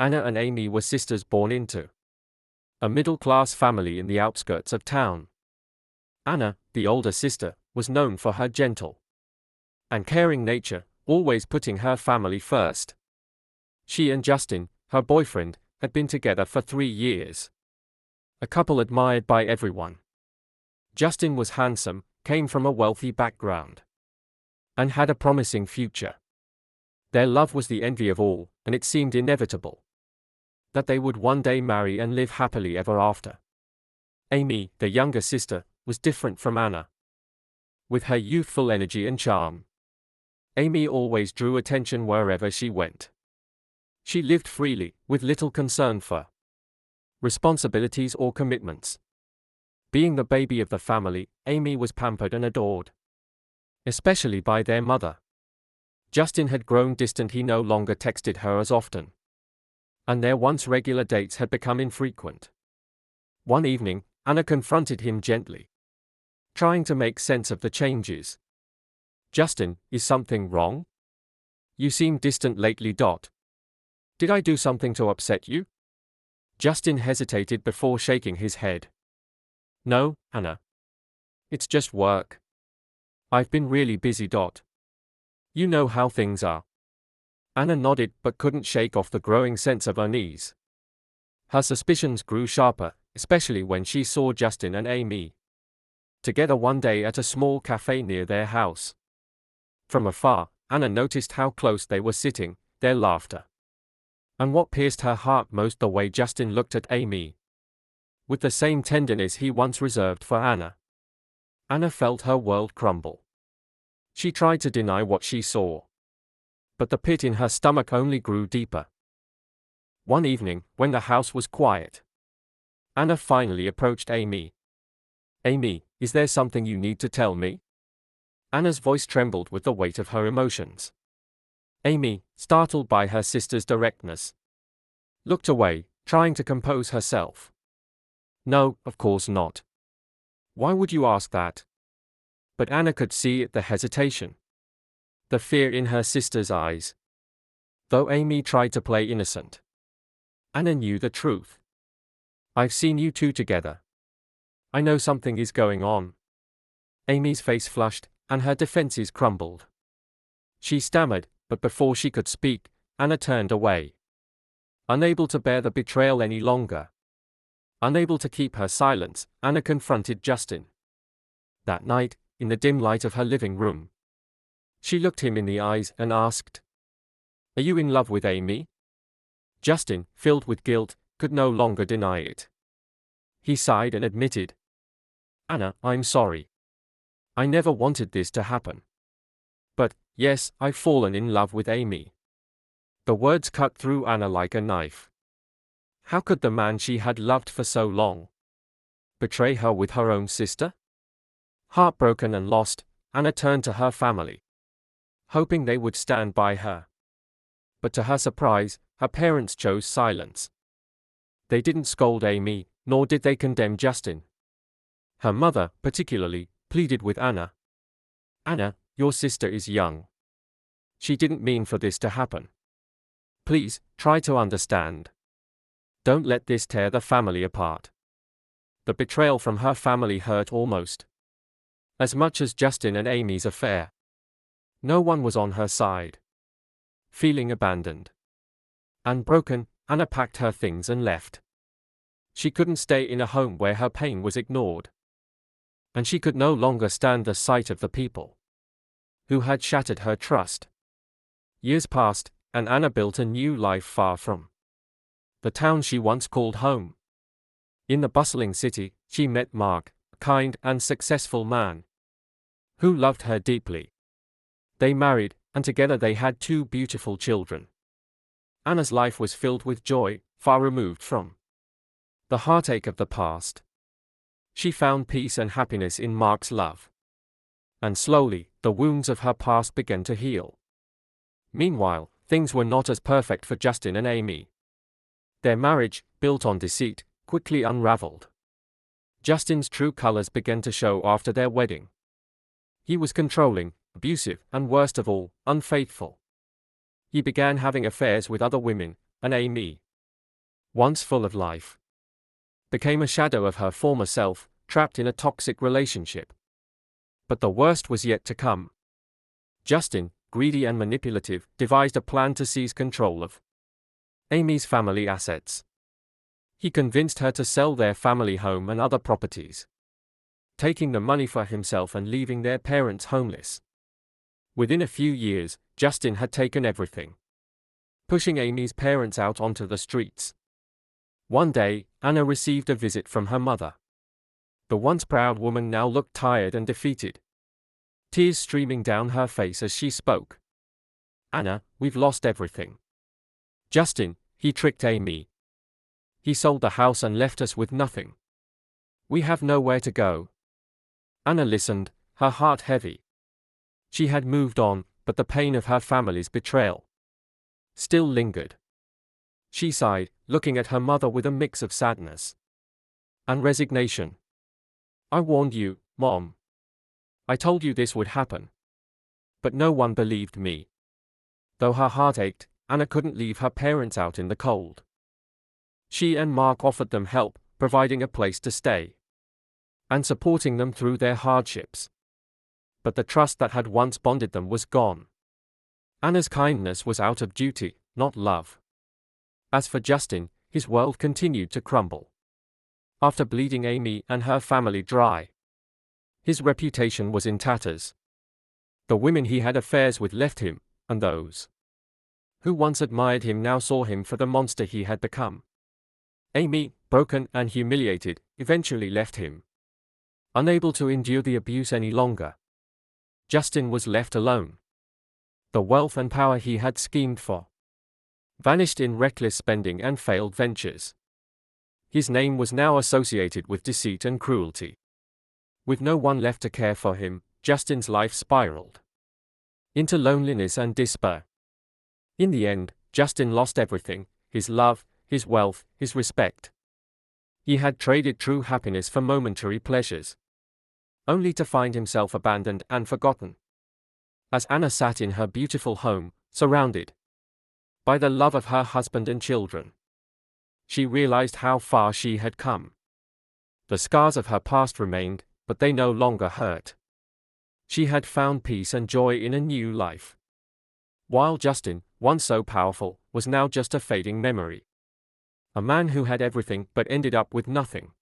Anna and Amy were sisters born into a middle-class family in the outskirts of town. Anna, the older sister, was known for her gentle and caring nature, always putting her family first. She and Justin, her boyfriend, had been together for 3 years. A couple admired by everyone. Justin was handsome, came from a wealthy background, and had a promising future. Their love was the envy of all, and it seemed inevitable that they would one day marry and live happily ever after. Amy, the younger sister, was different from Anna. With her youthful energy and charm, Amy always drew attention wherever she went. She lived freely, with little concern for responsibilities or commitments. Being the baby of the family, Amy was pampered and adored, especially by their mother. Justin had grown distant. He no longer texted her as often, and their once regular dates had become infrequent. One evening, Anna confronted him gently, trying to make sense of the changes. "Justin, is something wrong? You seem distant lately. Did I do something to upset you?" Justin hesitated before shaking his head. "No, Anna. It's just work. I've been really busy. You know how things are." Anna nodded but couldn't shake off the growing sense of unease. Her suspicions grew sharper, especially when she saw Justin and Amy together one day at a small cafe near their house. From afar, Anna noticed how close they were sitting, their laughter, and what pierced her heart most, the way Justin looked at Amy with the same tenderness he once reserved for Anna. Anna felt her world crumble. She tried to deny what she saw, but the pit in her stomach only grew deeper. One evening, when the house was quiet, Anna finally approached Amy. "Amy, is there something you need to tell me?" Anna's voice trembled with the weight of her emotions. Amy, startled by her sister's directness, looked away, trying to compose herself. "No, of course not. Why would you ask that?" But Anna could see the hesitation, the fear in her sister's eyes. Though Amy tried to play innocent, Anna knew the truth. "I've seen you two together. I know something is going on." Amy's face flushed, and her defenses crumbled. She stammered, but before she could speak, Anna turned away. Unable to bear the betrayal any longer, unable to keep her silence, Anna confronted Justin. That night, in the dim light of her living room, she looked him in the eyes and asked, "Are you in love with Amy?" Justin, filled with guilt, could no longer deny it. He sighed and admitted, "Anna, I'm sorry. I never wanted this to happen. But, yes, I've fallen in love with Amy." The words cut through Anna like a knife. How could the man she had loved for so long betray her with her own sister? Heartbroken and lost, Anna turned to her family, hoping they would stand by her. But to her surprise, her parents chose silence. They didn't scold Amy, nor did they condemn Justin. Her mother, particularly, pleaded with Anna. "Anna, your sister is young. She didn't mean for this to happen. Please, try to understand. Don't let this tear the family apart." The betrayal from her family hurt almost as much as Justin and Amy's affair. No one was on her side. Feeling abandoned and broken, Anna packed her things and left. She couldn't stay in a home where her pain was ignored, and she could no longer stand the sight of the people who had shattered her trust. Years passed, and Anna built a new life far from the town she once called home. In the bustling city, she met Mark, a kind and successful man who loved her deeply. They married, and together they had 2 beautiful children. Anna's life was filled with joy, far removed from the heartache of the past. She found peace and happiness in Mark's love. And slowly, the wounds of her past began to heal. Meanwhile, things were not as perfect for Justin and Amy. Their marriage, built on deceit, quickly unraveled. Justin's true colors began to show after their wedding. He was controlling, abusive, and worst of all, unfaithful. He began having affairs with other women, and Amy, once full of life, became a shadow of her former self, trapped in a toxic relationship. But the worst was yet to come. Justin, greedy and manipulative, devised a plan to seize control of Amy's family assets. He convinced her to sell their family home and other properties, taking the money for himself and leaving their parents homeless. Within a few years, Justin had taken everything, pushing Amy's parents out onto the streets. One day, Anna received a visit from her mother. The once proud woman now looked tired and defeated, tears streaming down her face as she spoke. "Anna, we've lost everything. Justin, he tricked Amy. He sold the house and left us with nothing. We have nowhere to go." Anna listened, her heart heavy. She had moved on, but the pain of her family's betrayal still lingered. She sighed, looking at her mother with a mix of sadness and resignation. "I warned you, Mom. I told you this would happen. But no one believed me." Though her heart ached, Anna couldn't leave her parents out in the cold. She and Mark offered them help, providing a place to stay and supporting them through their hardships. But the trust that had once bonded them was gone. Anna's kindness was out of duty, not love. As for Justin, his world continued to crumble. After bleeding Amy and her family dry, his reputation was in tatters. The women he had affairs with left him, and those who once admired him now saw him for the monster he had become. Amy, broken and humiliated, eventually left him, unable to endure the abuse any longer. Justin was left alone. The wealth and power he had schemed for vanished in reckless spending and failed ventures. His name was now associated with deceit and cruelty. With no one left to care for him, Justin's life spiraled into loneliness and despair. In the end, Justin lost everything: his love, his wealth, his respect. He had traded true happiness for momentary pleasures, only to find himself abandoned and forgotten. As Anna sat in her beautiful home, surrounded by the love of her husband and children, she realized how far she had come. The scars of her past remained, but they no longer hurt. She had found peace and joy in a new life. While Justin, once so powerful, was now just a fading memory. A man who had everything but ended up with nothing.